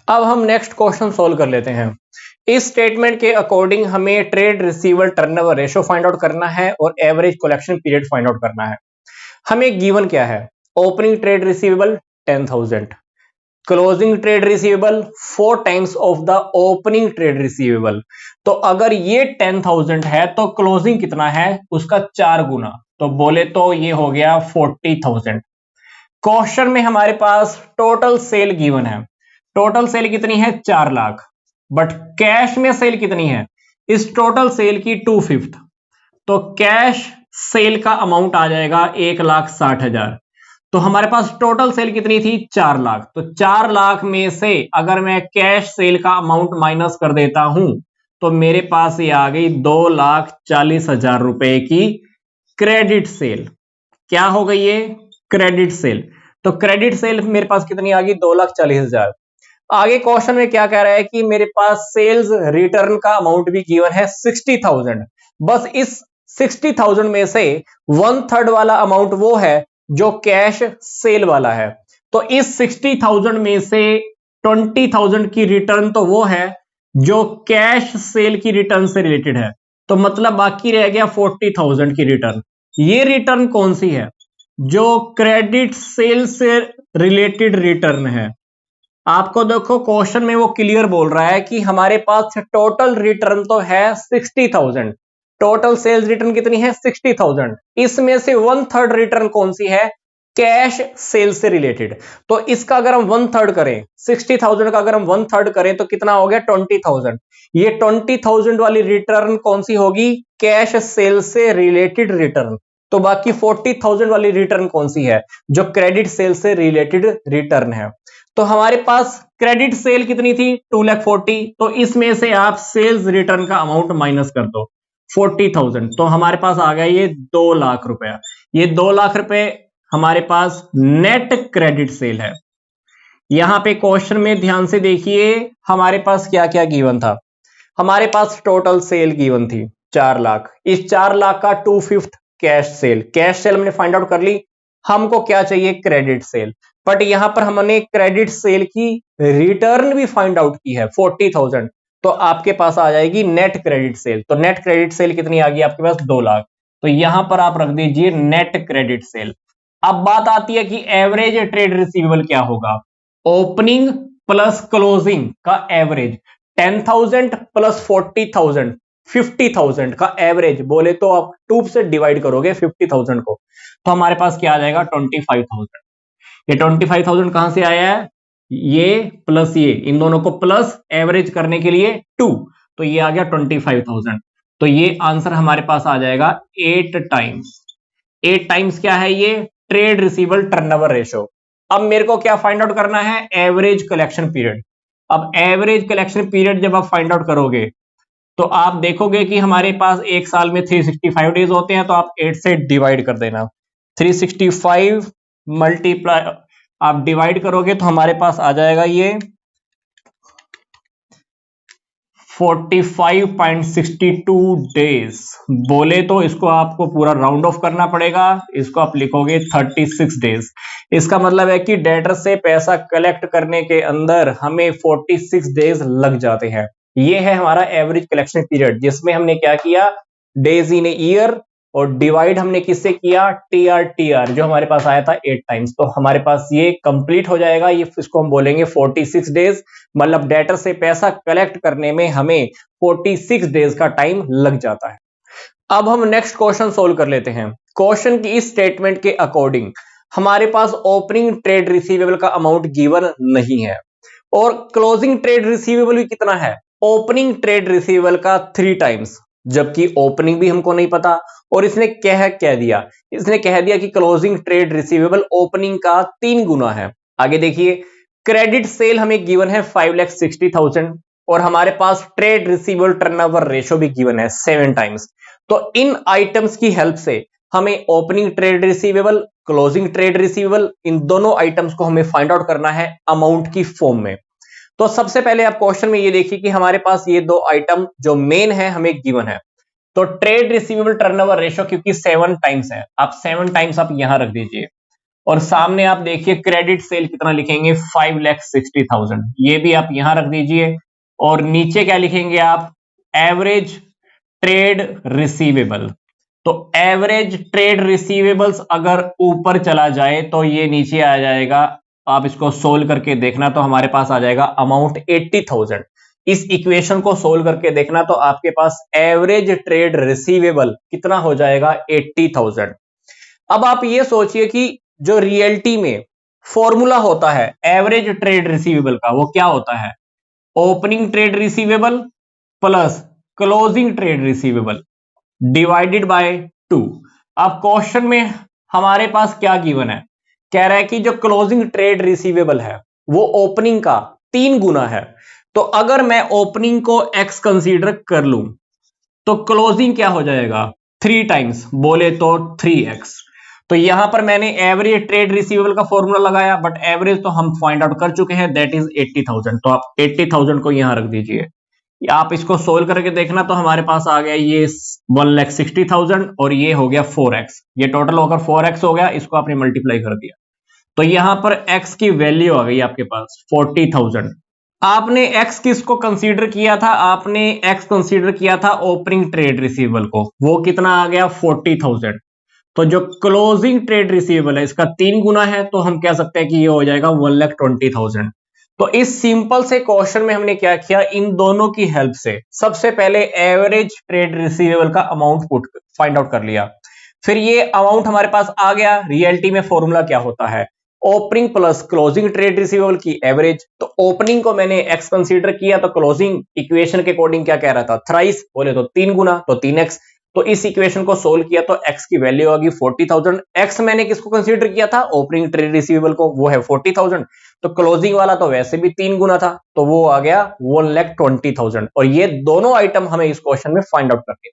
अब हम next question solve कर लेते हैं। इस स्टेटमेंट के अकॉर्डिंग हमें trade receivable turnover ratio find out करना है और average collection period find out करना है। हमें गिवन क्या है? Opening trade receivable 10,000, closing trade receivable 4 times of the opening trade receivable. तो अगर ये 10,000 है तो क्लोजिंग कितना है? उसका 4 गुना, तो बोले तो ये हो गया 40,000। क्वेश्चन में हमारे पास टोटल सेल गिवन है। टोटल सेल कितनी है? 4 लाख। बट कैश में सेल कितनी है? इस टोटल सेल की 2/5। तो कैश सेल का अमाउंट आ जाएगा 1,60,000। तो हमारे पास टोटल सेल कितनी थी? 4 लाख। तो 4 लाख में से अगर मैं कैश सेल का अमाउंट माइनस कर देता हूं तो मेरे पास ये आ गई 2,40,000 रुपए की क्रेडिट सेल। क्या हो गई ये? Credit sale. तो क्रेडिट सेल मेरे पास कितनी आ गई? 2,40,000। आगे क्वेश्चन में क्या कह रहा है कि मेरे पास सेल्स रिटर्न का अमाउंट भी गिवन है 60,000। बस इस 60,000 में से 1/3 वाला अमाउंट वो है जो कैश सेल वाला है। तो इस 60,000 में से 20,000 की रिटर्न तो वो है जो कैश सेल की रिटर्न से रिलेटेड है। तो मतलब बाकी रह गया 40,000 की रिटर्न। ये रिटर्न कौन सी है? जो क्रेडिट सेल से रिलेटेड रिटर्न है। आपको देखो क्वेश्चन में वो क्लियर बोल रहा है कि हमारे पास टोटल रिटर्न तो है 60,000। टोटल सेल्स रिटर्न कितनी है? 60,000। इसमें से 1/3 रिटर्न कौन सी है? कैश सेल से रिलेटेड। तो इसका अगर हम 1/3 करें, 60,000 का अगर हम 1/3 करें तो कितना हो गया? 20,000। ये 20,000 वाली रिटर्न कौन सी होगी? कैश सेल से रिलेटेड रिटर्न। तो बाकी 40,000 वाली रिटर्न कौन सी है? जो क्रेडिट सेल से रिलेटेड रिटर्न है। तो हमारे पास क्रेडिट सेल कितनी थी? 2,40,000। तो इसमें से आप सेल्स रिटर्न का अमाउंट माइनस कर दो 40,000। तो हमारे पास आ गया ये 2 लाख रुपया। ये 2 लाख रुपए हमारे पास नेट क्रेडिट सेल है। यहां पे क्वेश्चन में ध्यान से देखिए हमारे पास क्या क्या गिवन था। हमारे पास टोटल सेल गिवन थी 4 लाख। इस 4 लाख का 2/5 कैश सेल। कैश सेल हमने फाइंड आउट कर ली। हमको क्या चाहिए? Credit sale. बट यहां पर हमने क्रेडिट सेल की रिटर्न भी फाइंड आउट की है 40,000। तो आपके पास आ जाएगी नेट क्रेडिट सेल। तो नेट क्रेडिट सेल कितनी आ गई आपके पास? 2 लाख। तो यहां पर आप रख दीजिए नेट क्रेडिट सेल। अब बात आती है कि एवरेज ट्रेड रिसीवेबल क्या होगा? ओपनिंग प्लस क्लोजिंग का एवरेज। 10,000 प्लस 40,000, 50,000 का एवरेज बोले तो आप 2 से डिवाइड करोगे 50,000 को, तो हमारे पास क्या आ जाएगा? 25,000। ये 25,000 कहां से आया है? ये प्लस ये, इन दोनों को प्लस एवरेज करने के लिए 2, तो ये आ गया 25,000। तो ये आंसर हमारे पास आ जाएगा 8 टाइम्स। 8 टाइम्स क्या है? ये ट्रेड रिसीवेबल टर्नओवर रेशो। अब मेरे को क्या फाइंड आउट करना है? Average collection period. अब एवरेज कलेक्शन पीरियड जब आप फाइंड आउट करोगे तो आप देखोगे कि हमारे पास एक साल में 365 डेज होते हैं। तो आप 8 से डिवाइड कर देना। 365 मल्टीप्लाई आप डिवाइड करोगे तो हमारे पास आ जाएगा ये 45.62 डेज। बोले तो इसको आपको पूरा राउंड ऑफ करना पड़ेगा। इसको आप लिखोगे 36 डेज। इसका मतलब है कि डेटर से पैसा कलेक्ट करने के अंदर हमें 46 डेज लग जाते हैं। ये है हमारा एवरेज कलेक्शन पीरियड, जिसमें हमने क्या किया? डेज इन ए ईयर, और डिवाइड हमने किससे किया? टीआर जो हमारे पास आया था 8 टाइम्स। तो हमारे पास ये कंप्लीट हो जाएगा। ये इसको हम बोलेंगे 46 डेज। मतलब डेटर से पैसा कलेक्ट करने में हमें 46 डेज का टाइम लग जाता है। अब हम नेक्स्ट क्वेश्चन सोल्व कर लेते हैं। क्वेश्चन की इस स्टेटमेंट के अकॉर्डिंग हमारे पास ओपनिंग ट्रेड रिसीवेबल का अमाउंट गिवन नहीं है और क्लोजिंग ट्रेड रिसीवेबल भी कितना है? ओपनिंग ट्रेड रिसीवेबल का 3 टाइम्स, जबकि ओपनिंग भी हमको नहीं पता। और इसने कह दिया, इसने कह दिया कि क्लोजिंग ट्रेड रिसीवेबल ओपनिंग का 3 गुना है। आगे देखिए, क्रेडिट सेल हमें गिवन है 5,60,000 और हमारे पास ट्रेड रिसीवेबल टर्नओवर रेशो भी गिवन है 7 टाइम्स। तो इन आइटम्स की हेल्प से हमें opening trade receivable, closing trade receivable, इन दोनों आइटम्स को हमें फाइंड आउट करना है अमाउंट की फॉर्म में। तो सबसे पहले आप क्वेश्चन में ये देखिए कि हमारे पास ये 2 आइटम जो मेन है हमें गिवन है। तो ट्रेड रिसीवेबल टर्नओवर रेशो क्योंकि 7 टाइम्स है, आप 7 टाइम्स आप यहां रख दीजिए। और सामने आप देखिए क्रेडिट सेल कितना लिखेंगे 5,60,000, ये भी आप यहां रख दीजिए। और नीचे क्या लिखेंगे आप, एवरेज ट्रेड रिसीवेबल। तो एवरेज ट्रेड रिसीवेबल्स अगर ऊपर चला जाए तो ये नीचे आ जाएगा। आप इसको सोल्व करके देखना तो हमारे पास आ जाएगा अमाउंट 80,000। इस इक्वेशन को सोल्व करके देखना तो आपके पास एवरेज ट्रेड रिसीवेबल कितना हो जाएगा, 80,000। अब आप ये सोचिए कि जो रियलिटी में फॉर्मूला होता है एवरेज ट्रेड रिसीवेबल का, वो क्या होता है, opening trade receivable plus closing trade receivable divided by 2। अब क्वेश्चन में हमारे पास क्या गिवन है, कह रहा है कि जो क्लोजिंग ट्रेड रिसीवेबल है वो ओपनिंग का 3 गुना है। तो अगर मैं ओपनिंग को x कंसीडर कर लूं तो क्लोजिंग क्या हो जाएगा, 3 टाइम्स, बोले तो 3x। तो यहां पर मैंने एवरेज ट्रेड रिसीवेबल का फॉर्मूला लगाया, बट एवरेज तो हम फाइंड आउट कर चुके हैं, दैट इज 80,000। तो आप 80,000 को यहां रख दीजिए। आप इसको सोल्व करके देखना तो हमारे पास आ गया ये 1,60,000 और ये हो गया 4x। ये टोटल होकर 4x हो गया, इसको आपने मल्टीप्लाई कर दिया तो यहां पर x की वैल्यू आ गई आपके पास 40,000। आपने x किसको कंसीडर किया था, आपने x कंसीडर किया था ओपनिंग ट्रेड रिसीवेबल को, वो कितना आ गया 40,000। तो जो क्लोजिंग ट्रेड रिसीवेबल है इसका 3 गुना है, तो हम कह सकते हैं कि ये हो जाएगा 1,20,000। तो इस सिंपल से क्वेश्चन में हमने क्या किया, इन दोनों की हेल्प से सबसे पहले एवरेज ट्रेड रिसीवेबल का अमाउंट फाइंड आउट कर लिया। फिर ये अमाउंट हमारे पास आ गया, रियलिटी में फॉर्मूला क्या होता है, opening plus closing trade receivable की एवरेज। तो ओपनिंग को मैंने x कंसीडर किया, तो क्लोजिंग इक्वेशन के अकॉर्डिंग क्या कह रहा था, थ्राइस, बोले तो 3 गुना, तो 3x। तो इस इक्वेशन को सोल्व किया तो x की वैल्यू होगी 40,000। x मैंने किसको कंसीडर किया था, ओपनिंग ट्रेड रिसीवेबल को, वो है 40,000। तो क्लोजिंग वाला तो वैसे भी 3 गुना था, तो वो आ गया 1,20,000। और ये दोनों आइटम हमें इस क्वेश्चन में फाइंड आउट करने।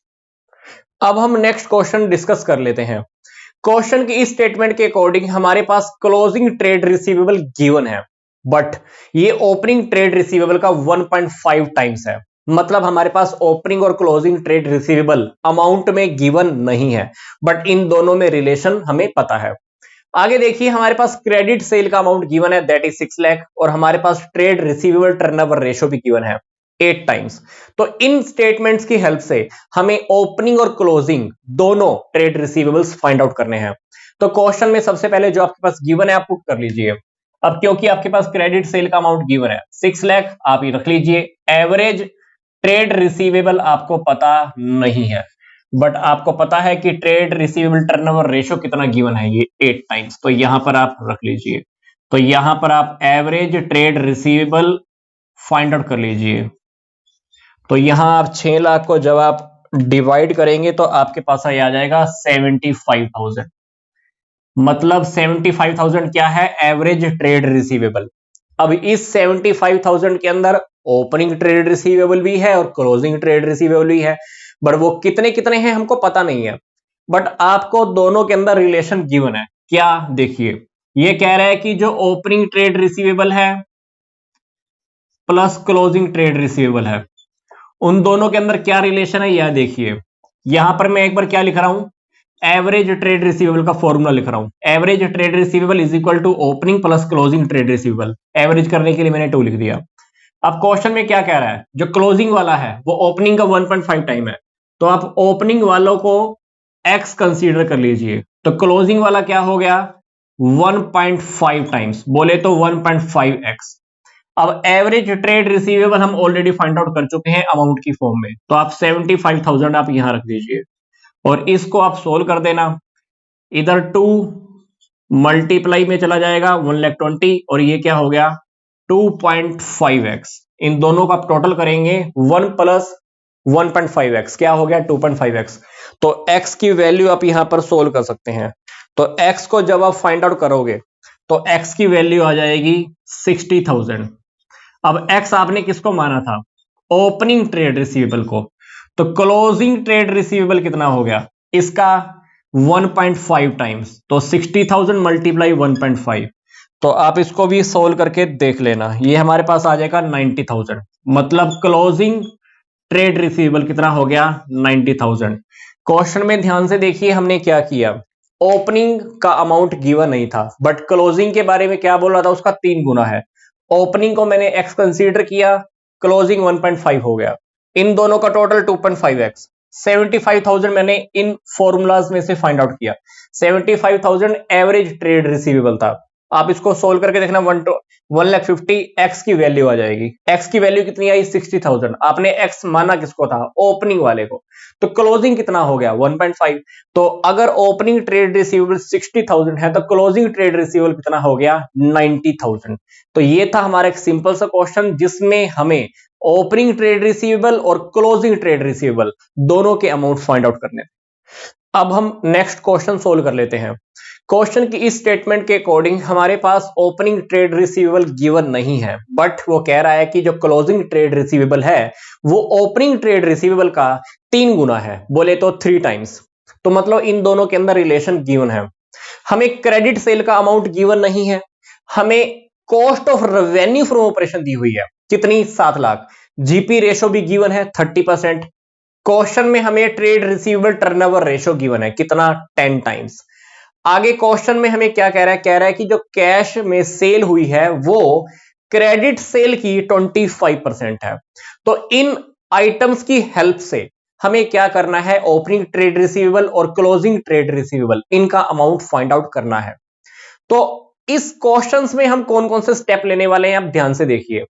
अब हम नेक्स्ट क्वेश्चन डिस्कस कर लेते हैं। क्वेश्चन की इस स्टेटमेंट के अकॉर्डिंग हमारे पास क्लोजिंग ट्रेड रिसीवेबल गिवन है, बट ये ओपनिंग ट्रेड रिसीवेबल का 1.5 टाइम्स है। मतलब हमारे पास ओपनिंग और क्लोजिंग ट्रेड रिसीवेबल अमाउंट में गिवन नहीं है, बट इन दोनों में रिलेशन हमें पता है। आगे देखिए, हमारे पास क्रेडिट सेल का अमाउंट गिवन है, दैट इज 6 लाख, और हमारे पास ट्रेड रिसीवेबल टर्नओवर रेशियो भी गिवन है 8 टाइम्स। तो इन स्टेटमेंट्स की हेल्प से हमें ओपनिंग और क्लोजिंग दोनों ट्रेड रिसीवेबल्स फाइंड आउट करने हैं। तो क्वेश्चन में सबसे पहले जो आपके पास गिवन है आप पुट कर लीजिए। अब क्योंकि आपके पास क्रेडिट सेल का अमाउंट गिवन है 6 लाख, आप ये रख लीजिए। एवरेज ट्रेड रिसीवेबल आपको पता नहीं है, बट आपको पता है कि ट्रेड रिसीवेबल टर्नओवर रेशियो कितना गिवन है, ये 8 टाइम्स। तो यहां पर आप रख लीजिए। तो यहां पर आप average trade receivable find out कर लीजिए। तो यहां आप 6 लाख को जब आप डिवाइड करेंगे तो आपके पास आ जाएगा 75,000। मतलब 75,000 क्या है, एवरेज ट्रेड रिसीवेबल। अब इस 75,000 के अंदर ओपनिंग ट्रेड रिसीवेबल भी है और क्लोजिंग ट्रेड रिसीवेबल भी है, बट वो कितने कितने हैं हमको पता नहीं है। बट आपको दोनों के अंदर रिलेशन गिवन है। क्या, देखिए, ये कह रहा है कि जो ओपनिंग ट्रेड रिसीवेबल है प्लस क्लोजिंग ट्रेड रिसीवेबल है, उन दोनों के अंदर क्या रिलेशन है, यह देखिए। यहां पर मैं एक बार क्या लिख रहा हूं, एवरेज ट्रेड रिसीवेबल का फॉर्मूला लिख रहा हूं। Average trade receivable is equal to opening plus closing trade receivable. Average करने के लिए मैंने 2 लिख दिया। अब क्वेश्चन में क्या कह रहा है, जो क्लोजिंग वाला है वो ओपनिंग का 1.5 टाइम है, तो आप ओपनिंग वालों को x कंसीडर कर लीजिए। तो क्लोजिंग वाला क्या हो गया, 1.5 टाइम्स, बोले तो 1.5x। अब एवरेज ट्रेड रिसीवेबल हम ऑलरेडी फाइंड आउट कर चुके हैं अमाउंट की फॉर्म में, तो आप 75,000 आप यहां रख दीजिए और इसको आप सोल्व कर देना। इधर 2 मल्टीप्लाई में चला जाएगा 1,20,000 और ये क्या हो गया 2.5x। इन दोनों का आप टोटल करेंगे 1 प्लस 1.5x क्या हो गया 2.5x। तो x की वैल्यू आप यहां पर सोल्व कर सकते हैं। तो x को जब आप फाइंड आउट करोगे तो x की वैल्यू आ जाएगी 60,000। अब x आपने किसको माना था, ओपनिंग ट्रेड रिसीवेबल को। तो क्लोजिंग ट्रेड रिसीवेबल कितना हो गया इसका 1.5 टाइम्स, तो 60,000 मल्टीप्लाई 1.5। तो आप इसको भी सोल्व करके देख लेना, ये हमारे पास आ जाएगा 90,000। मतलब क्लोजिंग ट्रेड रिसीवेबल कितना हो गया 90,000। क्वेश्चन में ध्यान से देखिए हमने क्या किया, ओपनिंग का अमाउंट गिवन नहीं था, बट क्लोजिंग के बारे में क्या बोल रहा था, उसका 3 गुना है। ओपनिंग को मैंने x कंसीडर किया, क्लोजिंग 1.5 हो गया, इन दोनों का टोटल 2.5x। 75,000 मैंने इन फॉर्मूलाज में से फाइंड आउट किया। 75,000 एवरेज ट्रेड रिसीवेबल था। आप इसको सोल्व करके देखना, 1,50,000 x की वैल्यू आ जाएगी। x की वैल्यू कितनी आई? 60,000। आपने x माना किसको था? ओपनिंग वाले को। तो क्लोजिंग कितना हो गया? 1.5। तो अगर ओपनिंग ट्रेड रिसीवेबल 60,000 है तो क्लोजिंग ट्रेड रिसीवेबल कितना हो गया? 90,000। तो ये था हमारा एक सिंपल सा क्वेश्चन जिसमें हमें ओपनिंग ट्रेड रिसीवेबल और क्लोजिंग ट्रेड रिसीवेबल दोनों के अमाउंट फाइंड आउट करने। अब हम नेक्स्ट क्वेश्चन सोल्व कर लेते हैं। क्वेश्चन की इस स्टेटमेंट के अकॉर्डिंग हमारे पास ओपनिंग ट्रेड रिसीवेबल गिवन नहीं है, बट वो कह रहा है कि जो क्लोजिंग ट्रेड रिसीवेबल है वो ओपनिंग ट्रेड रिसीवेबल का 3 गुना है, बोले तो 3 टाइम्स। तो मतलब इन दोनों के अंदर रिलेशन गिवन है। हमें क्रेडिट सेल का अमाउंट गिवन नहीं है, हमें cost of revenue from operation दी हुई है, कितनी? 7 लाख। जीपी रेशो भी गिवन है 30%। क्वेश्चन में हमें trade receivable turnover ratio given है, कितना? 10 टाइम्स। आगे क्वेश्चन में हमें क्या कह रहा है? कह रहा है कि जो कैश में सेल हुई है वो क्रेडिट सेल की 25% है। तो इन आइटम्स की हेल्प से हमें क्या करना है? ओपनिंग ट्रेड रिसीवेबल और क्लोजिंग ट्रेड रिसीवेबल इनका अमाउंट फाइंड आउट करना है। तो इस क्वेश्चंस में हम कौन कौन से स्टेप लेने वाले हैं, आप ध्यान से देखिए।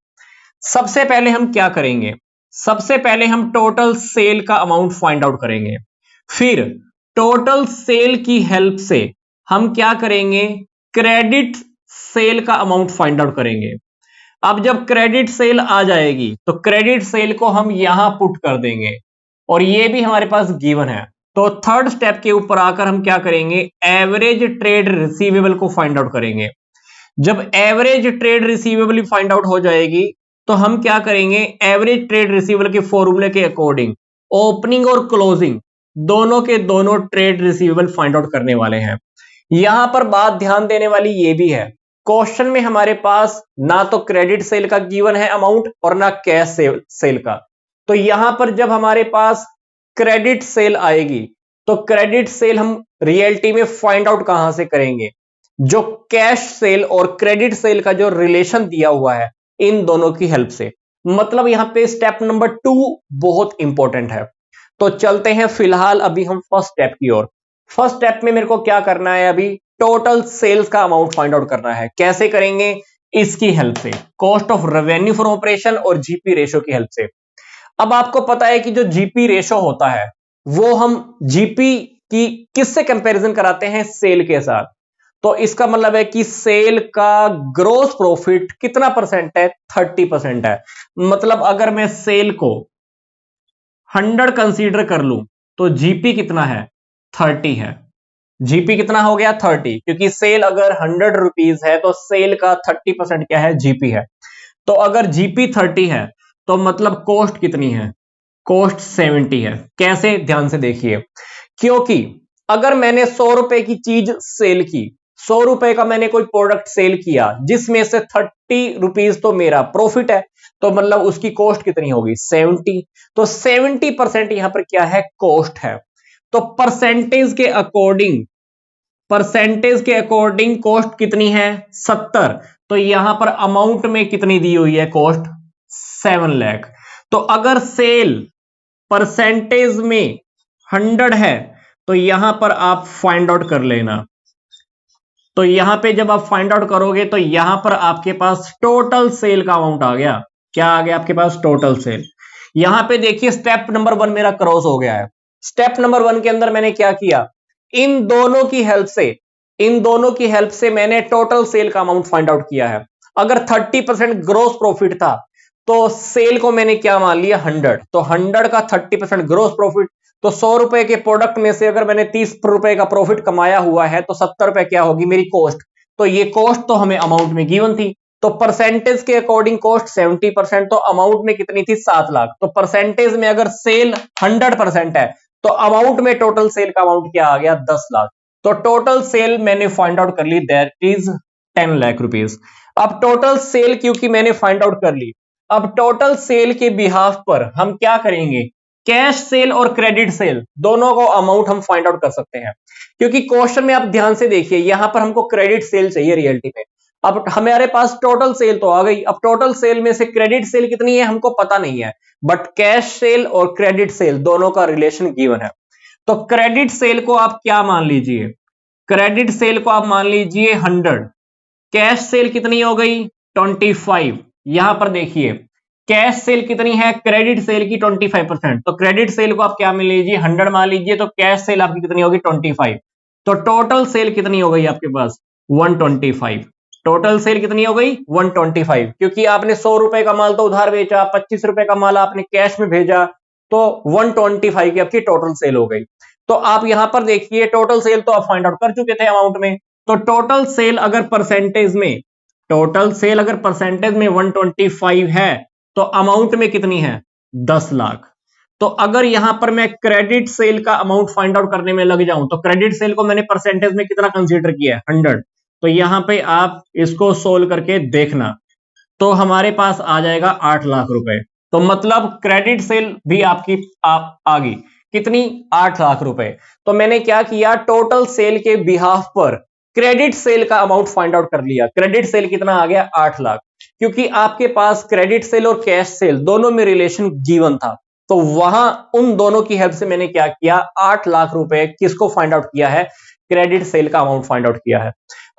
सबसे पहले हम क्या करेंगे? सबसे पहले हम टोटल सेल का अमाउंट फाइंड आउट करेंगे। फिर टोटल सेल की हेल्प से हम क्या करेंगे? क्रेडिट सेल का अमाउंट फाइंड आउट करेंगे। अब जब क्रेडिट सेल आ जाएगी तो क्रेडिट सेल को हम यहां पुट कर देंगे और ये भी हमारे पास गिवन है। तो थर्ड स्टेप के ऊपर आकर हम क्या करेंगे? एवरेज ट्रेड रिसीवेबल को फाइंड आउट करेंगे। जब average trade receivable find out हो जाएगी तो हम क्या करेंगे? एवरेज ट्रेड रिसीवेबल के फॉर्मूले के अकॉर्डिंग ओपनिंग और क्लोजिंग दोनों के दोनों ट्रेड रिसीवेबल फाइंड आउट करने वाले हैं। यहां पर बात ध्यान देने वाली ये भी है, क्वेश्चन में हमारे पास ना तो क्रेडिट सेल का गिवन है अमाउंट और ना कैश सेल का। तो यहां पर जब हमारे पास क्रेडिट सेल आएगी तो क्रेडिट सेल हम रियलिटी में फाइंड आउट कहां से करेंगे? जो कैश सेल और क्रेडिट सेल का जो रिलेशन दिया हुआ है इन दोनों की हेल्प से। मतलब यहां पे स्टेप नंबर 2 बहुत इंपॉर्टेंट है। तो चलते हैं फिलहाल अभी हम फर्स्ट स्टेप की ओर। फर्स्ट स्टेप में मेरे को क्या करना है? अभी टोटल सेल्स का अमाउंट फाइंड आउट करना है। कैसे करेंगे? इसकी हेल्प से, cost of revenue for operation और जीपी रेशो की हेल्प से। अब आपको पता है कि जो जीपी रेशो होता है वो हम जीपी की किससे कंपैरिजन कराते हैं? सेल के साथ। तो इसका मतलब है कि सेल का ग्रोस प्रॉफिट कितना परसेंट है? 30% है। मतलब अगर मैं सेल को 100 कंसीडर कर लूं तो जीपी कितना है? 30 है। जीपी कितना हो गया? 30, क्योंकि सेल अगर 100 रुपीज है तो सेल का 30% क्या है? जीपी है। तो अगर जीपी 30 है तो मतलब कॉस्ट कितनी है? कॉस्ट 70 है। कैसे? ध्यान से देखिए। क्योंकि अगर मैंने 100 रुपए की चीज सेल की, 100 रुपए का मैंने कोई प्रोडक्ट सेल किया जिसमें से 30 रुपीज तो मेरा प्रॉफिट है, तो मतलब उसकी कॉस्ट कितनी होगी? 70। तो 70% यहां पर क्या है? कॉस्ट है। तो परसेंटेज के अकॉर्डिंग कॉस्ट कितनी है? 70। तो यहां पर अमाउंट में कितनी दी हुई है? कॉस्ट 7 लाख। तो अगर सेल परसेंटेज में 100 है तो यहां पर आप फाइंड आउट कर लेना। तो यहां पे जब आप फाइंड आउट करोगे तो यहां पर आपके पास टोटल सेल का अमाउंट आ गया। क्या आ गया आपके पास? Total sale. यहां पे देखिए स्टेप नंबर 1 मेरा क्रॉस हो गया है। स्टेप नंबर 1 के अंदर मैंने क्या किया? इन दोनों की हेल्प से मैंने टोटल सेल का अमाउंट फाइंड आउट किया है। अगर 30% ग्रोस प्रॉफिट था तो सेल को मैंने क्या मान लिया? 100। तो 100 का 30% ग्रोस प्रॉफिट, तो 100 रुपए के प्रोडक्ट में से अगर मैंने 30 रुपए का प्रॉफिट कमाया हुआ है तो 70 रुपए क्या होगी? मेरी कॉस्ट। तो ये कॉस्ट तो हमें अमाउंट में गिवन थी। तो परसेंटेज के अकॉर्डिंग कॉस्ट 70%, तो अमाउंट में कितनी थी? 7 लाख। तो परसेंटेज में अगर सेल 100% है तो अमाउंट में टोटल सेल का अमाउंट क्या आ गया? 10 लाख। तो टोटल सेल मैंने फाइंड आउट कर ली, दैट इज 10 लाख रुपीज। अब टोटल सेल क्योंकि मैंने फाइंड आउट कर ली, अब टोटल सेल के बिहाफ पर हम क्या करेंगे? कैश सेल और क्रेडिट सेल दोनों को अमाउंट हम फाइंड आउट कर सकते हैं, क्योंकि क्वेश्चन में आप ध्यान से देखिए यहां पर हमको क्रेडिट सेल चाहिए रियलिटी में। अब हमारे पास टोटल सेल तो आ गई, अब टोटल सेल में से क्रेडिट सेल कितनी है हमको पता नहीं है, बट कैश सेल और क्रेडिट सेल दोनों का रिलेशन गिवन है। तो क्रेडिट सेल को आप क्या मान लीजिए, क्रेडिट सेल को आप मान लीजिए 100, कैश सेल कितनी हो गई 25। यहां पर देखिए कैश सेल कितनी है, क्रेडिट सेल की 25%, तो क्रेडिट सेल को आप क्या मान लीजिए 100 मान लीजिए, तो कैश सेल आपकी कितनी होगी 25। तो टोटल सेल कितनी हो गई आपके पास 125। टोटल सेल कितनी हो गई 125, क्योंकि आपने 100 रुपए का माल तो उधार बेचा, 25 रुपए का माल आपने कैश में भेजा, तो 125 की आपकी टोटल सेल हो गई। तो आप यहां पर देखिए टोटल सेल तो आप फाइंड आउट कर चुके थे अमाउंट में, तो टोटल सेल अगर परसेंटेज में, टोटल सेल अगर परसेंटेज में 125 है तो अमाउंट में कितनी है 10 लाख। तो अगर यहां पर मैं क्रेडिट सेल का अमाउंट फाइंड आउट करने में लग जाऊं, तो क्रेडिट सेल को मैंने परसेंटेज में कितना कंसीडर किया है 100, तो यहां पे आप इसको सोल्व करके देखना, तो हमारे पास आ जाएगा 8 लाख रुपए। तो मतलब क्रेडिट सेल भी आपकी आ गई कितनी 8 लाख रुपए। तो मैंने क्या किया, टोटल सेल के बिहाफ पर क्रेडिट सेल का अमाउंट फाइंड आउट कर लिया। क्रेडिट सेल कितना आ गया 8 लाख, क्योंकि आपके पास क्रेडिट सेल और कैश सेल दोनों में रिलेशन गिवन था, तो वहां उन दोनों की हेल्प से मैंने क्या किया 8 लाख रुपए किसको फाइंड आउट किया है, क्रेडिट सेल का अमाउंट फाइंड आउट किया है।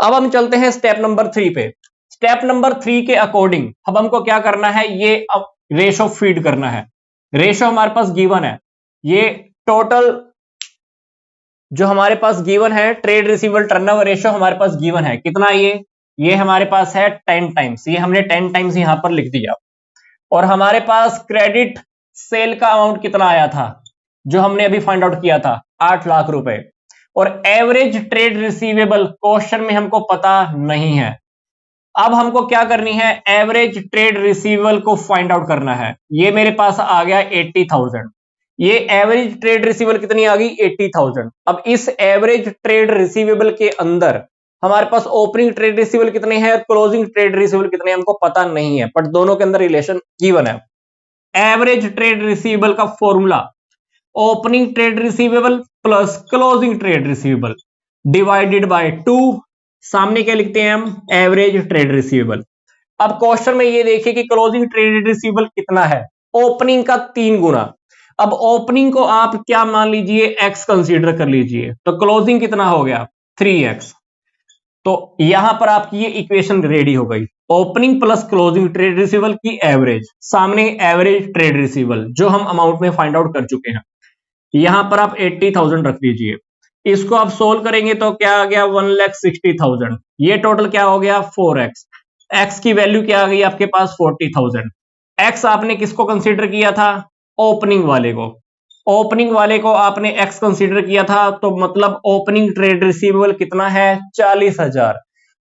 अब हम चलते हैं स्टेप नंबर 3 पे। स्टेप नंबर 3 के अकॉर्डिंग अब हमको क्या करना है, ये अब रेशो फीड करना है। रेशो हमारे पास गिवन है, ये टोटल जो हमारे पास गिवन है ट्रेड रिसीवेबल टर्नओवर रेशो हमारे पास गिवन है कितना, ये हमारे पास है 10 टाइम्स, ये हमने 10 टाइम्स यहां पर लिख दिया। और हमारे पास क्रेडिट सेल का अमाउंट कितना आया था जो हमने अभी फाइंड आउट किया था 8 लाख रुपए। और एवरेज ट्रेड रिसीवेबल क्वेश्चन में हमको पता नहीं है, अब हमको क्या करनी है, एवरेज ट्रेड रिसीवेबल को फाइंड आउट करना है। ये मेरे पास आ गया 80,000, ये एवरेज ट्रेड रिसीवेबल कितनी आ गई 80,000। अब इस एवरेज ट्रेड रिसीवेबल के अंदर हमारे पास ओपनिंग ट्रेड रिसीवेबल कितने हैं और क्लोजिंग ट्रेड रिसीवेबल कितने हैं हमको पता नहीं है, बट दोनों के अंदर रिलेशन गिवन है। एवरेज ट्रेड रिसीवेबल का formula opening trade receivable plus closing trade receivable divided by 2, सामने क्या लिखते हैं हम एवरेज ट्रेड रिसीवेबल। अब क्वेश्चन में ये देखिए कि क्लोजिंग ट्रेड रिसीवेबल कितना है, ओपनिंग का 3 गुना। अब ओपनिंग को आप क्या मान लीजिए x कंसीडर कर लीजिए, तो क्लोजिंग कितना हो गया 3x। तो यहां पर आपकी ये इक्वेशन रेडी हो गई, opening plus closing trade receivable की एवरेज, सामने एवरेज ट्रेड रिसीवेबल जो हम अमाउंट में फाइंड आउट कर चुके हैं। यहां पर आप 80,000 रख लीजिए, इसको आप सोल्व करेंगे तो क्या आ गया 1,60,000, ये टोटल क्या हो गया 4x। x की वैल्यू क्या आ गई आपके पास 40,000। x आपने किसको कंसीडर किया था, ओपनिंग वाले को, ओपनिंग वाले को आपने x कंसीडर किया था, तो मतलब ओपनिंग ट्रेड रिसीवेबल कितना है 40,000।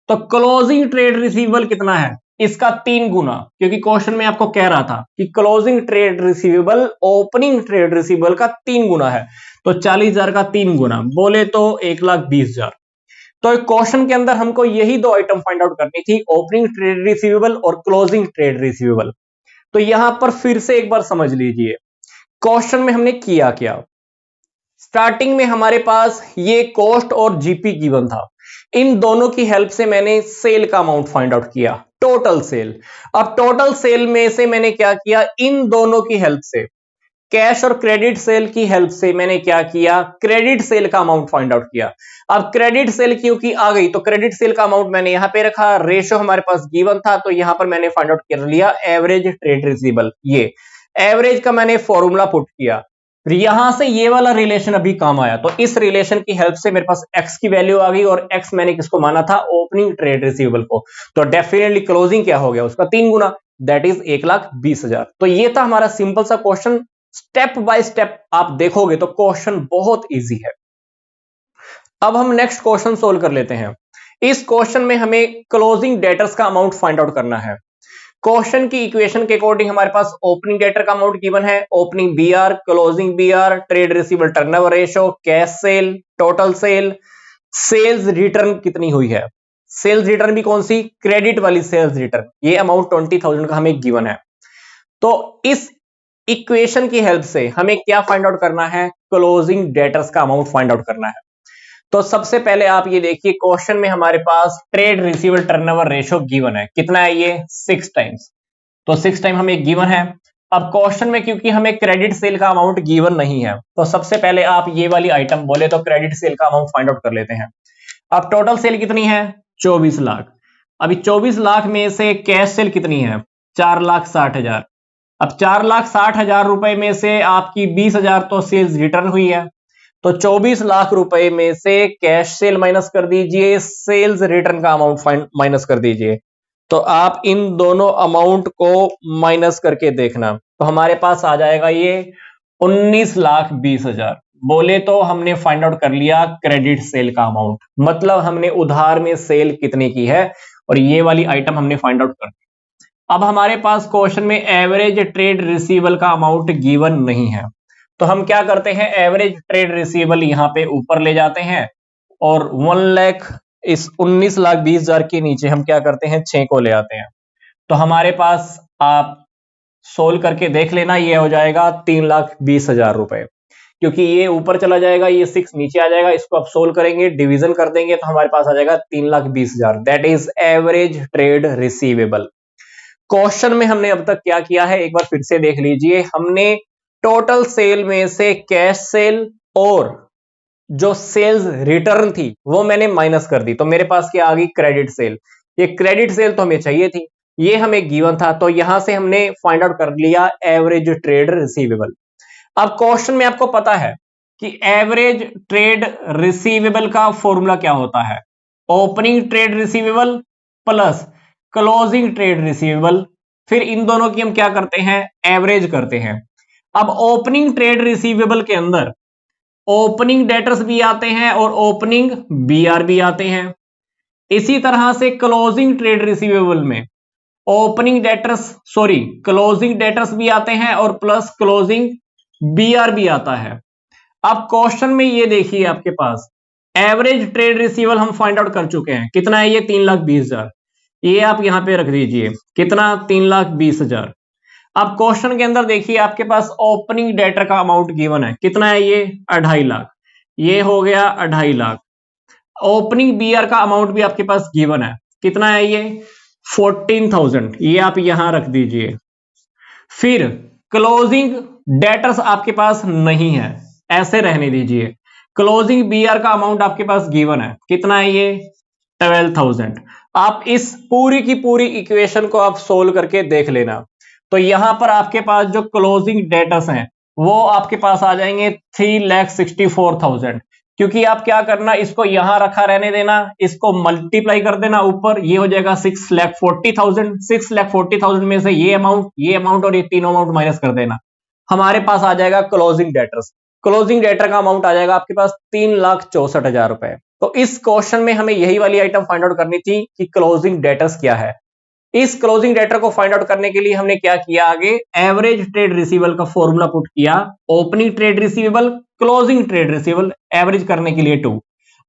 तो क्लोजिंग ट्रेड रिसीवेबल कितना है इसका 3 गुना, क्योंकि क्वेश्चन में आपको कह रहा था कि closing trade receivable opening trade receivable का 3 गुना है, तो 40,000 का 3 गुना बोले तो 1,20,000। तो क्वेश्चन के अंदर हमको यही दो आइटम फाइंड आउट करनी थी, ओपनिंग ट्रेड रिसीवेबल और क्लोजिंग ट्रेड रिसीवेबल। तो यहां पर फिर से एक बार समझ लीजिए क्वेश्चन में हमने किया क्या। स्टार्टिंग में हमारे पास ये कॉस्ट और जीपी गिवन था, इन दोनों की हेल्प से मैंने सेल का अमाउंट फाइंड आउट किया, टोटल सेल। अब टोटल सेल में से मैंने क्या किया, इन दोनों की हेल्प से, कैश और क्रेडिट सेल की हेल्प से मैंने क्या किया, क्रेडिट सेल का अमाउंट फाइंड आउट किया। अब क्रेडिट सेल क्योंकि आ गई तो क्रेडिट सेल का अमाउंट मैंने यहां पे रखा, रेशो हमारे पास गिवन था तो यहां पर मैंने फाइंड आउट कर लिया एवरेज ट्रेड रिसीवेबल। ये एवरेज का मैंने फॉर्मूला पुट किया, फिर यहां से ये वाला रिलेशन अभी काम आया, तो इस रिलेशन की हेल्प से मेरे पास x की वैल्यू आ गई, और x मैंने किसको माना था ओपनिंग ट्रेड रिसीवेबल को, तो डेफिनेटली क्लोजिंग क्या हो गया उसका 3 गुना, दैट इज 1,20,000। तो ये था हमारा सिंपल सा क्वेश्चन, स्टेप बाय स्टेप आप देखोगे तो क्वेश्चन बहुत इजी है। अब हम नेक्स्ट क्वेश्चन सोल्व कर लेते हैं। इस क्वेश्चन में हमें क्लोजिंग डेटर्स का अमाउंट फाइंड आउट करना है। क्वेश्चन की इक्वेशन के अकॉर्डिंग हमारे पास ओपनिंग डेटर का अमाउंट गिवन है, opening BR, closing BR, trade receivable turnover ratio, cash sale, total sale, sales return कितनी हुई है, सेल्स रिटर्न भी कौन सी क्रेडिट वाली सेल्स रिटर्न, ये अमाउंट 20,000 का हमें गिवन है। तो इस इक्वेशन की हेल्प से हमें क्या फाइंड आउट करना है, क्लोजिंग डेटर्स का अमाउंट फाइंड आउट करना है। तो सबसे पहले आप ये देखिए क्वेश्चन में हमारे पास trade receivable turnover ratio given है, कितना है ये 6 टाइम्स, तो 6 टाइम हमें गिवन है। अब क्वेश्चन में क्योंकि हमें क्रेडिट सेल का अमाउंट गिवन नहीं है, तो सबसे पहले आप ये वाली आइटम बोले तो क्रेडिट सेल का अमाउंट फाइंड आउट कर लेते हैं। अब टोटल सेल कितनी है 24 लाख। अभी 24 लाख में से कैश सेल कितनी है 4,60,000। अब 4,60,000 रुपए में से आपकी 20,000 तो सेल्स रिटर्न हुई है, तो 24 लाख रुपए में से कैश सेल माइनस कर दीजिए, सेल्स रिटर्न का अमाउंट माइनस कर दीजिए। तो आप इन दोनों अमाउंट को माइनस करके देखना, तो हमारे पास आ जाएगा ये 19,20,000। बोले तो हमने फाइंड आउट कर लिया क्रेडिट सेल का अमाउंट, मतलब हमने उधार में सेल कितनी की है और ये वाली आइटम हमने फाइंड आउट कर दी। अब हमारे पास क्वेश्चन में एवरेज ट्रेड रिसीवेबल का अमाउंट गिवन नहीं है, तो हम क्या करते हैं, एवरेज ट्रेड रिसीवेबल यहां पे ऊपर ले जाते हैं और 1 लाख इस 19,20,000 के नीचे हम क्या करते हैं 6 को ले आते हैं। तो हमारे पास आप सोल्व करके देख लेना, ये हो जाएगा 3,20,000 रुपए, क्योंकि ये ऊपर चला जाएगा, ये 6 नीचे आ जाएगा। इसको आप सोल्व करेंगे, डिवीजन कर देंगे, तो हमारे पास आ जाएगा 3,20,000। That is average trade receivable. Question में हमने अब तक क्या किया है एक बार फिर से देख लीजिए। हमने टोटल सेल में से कैश सेल और जो सेल्स रिटर्न थी वो मैंने माइनस कर दी, तो मेरे पास क्या आ गई क्रेडिट सेल। ये क्रेडिट सेल तो हमें चाहिए थी, ये हमें गिवन था, तो यहां से हमने फाइंड आउट कर लिया एवरेज ट्रेड रिसीवेबल। अब क्वेश्चन में आपको पता है कि एवरेज ट्रेड रिसीवेबल का फॉर्मूला क्या होता है, opening trade receivable plus closing trade receivable, फिर इन दोनों की हम क्या करते हैं एवरेज करते हैं। अब ओपनिंग ट्रेड रिसीवेबल के अंदर ओपनिंग डेटर्स भी आते हैं और ओपनिंग बीआर भी आते हैं। इसी तरह से क्लोजिंग ट्रेड रिसीवेबल में opening debtors sorry closing debtors भी आते हैं और प्लस क्लोजिंग बीआर भी आता है। अब क्वेश्चन में ये देखिए आपके पास एवरेज ट्रेड रिसीवेबल हम फाइंड आउट कर चुके हैं, कितना है ये 3,20,000। ये आप यहां पे रख दीजिए, कितना 3,20,000। अब क्वेश्चन के अंदर देखिए आपके पास ओपनिंग डेटर का अमाउंट गिवन है, कितना है ये 2.5 लाख, ये हो गया 2.5 लाख। ओपनिंग बीआर का अमाउंट भी आपके पास गिवन है, कितना है ये 14,000, ये आप यहां रख दीजिए। फिर क्लोजिंग डेटर्स आपके पास नहीं है, ऐसे रहने दीजिए। क्लोजिंग बीआर का अमाउंट आपके पास गिवन है, कितना है ये 12,000। आप इस पूरी की पूरी इक्वेशन को आप सोल्व करके देख लेना, तो यहां पर आपके पास जो क्लोजिंग डेटर्स हैं वो आपके पास आ जाएंगे 3,64,000। क्योंकि आप क्या करना, इसको यहां रखा रहने देना, इसको मल्टीप्लाई कर देना ऊपर, ये हो जाएगा 6,40,000। 6,40,000 में से ये अमाउंट और ये तीनों अमाउंट माइनस कर देना, हमारे पास आ जाएगा क्लोजिंग डेटर्स। क्लोजिंग डेटर का अमाउंट आ जाएगा आपके पास 3,64,000 रुपए। तो इस क्वेश्चन में हमें यही वाली आइटम फाइंड आउट करनी थी कि क्लोजिंग डेटर्स क्या है। इस क्लोजिंग डेटर को फाइंड आउट करने के लिए हमने क्या किया, आगे एवरेज ट्रेड रिसीवेबल का फॉर्मूला पुट किया, opening trade receivable closing trade receivable average करने के लिए 2।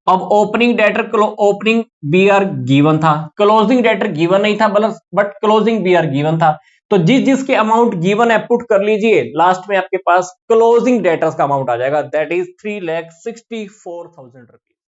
अब opening debtor opening BR given था, क्लोजिंग डेटर गिवन नहीं था बट क्लोजिंग बीआर गिवन था, तो जिस जिसके अमाउंट गिवन है पुट कर लीजिए, लास्ट में आपके पास क्लोजिंग डेटर्स का अमाउंट आ जाएगा, दैट इज 3,64,000 रुपए।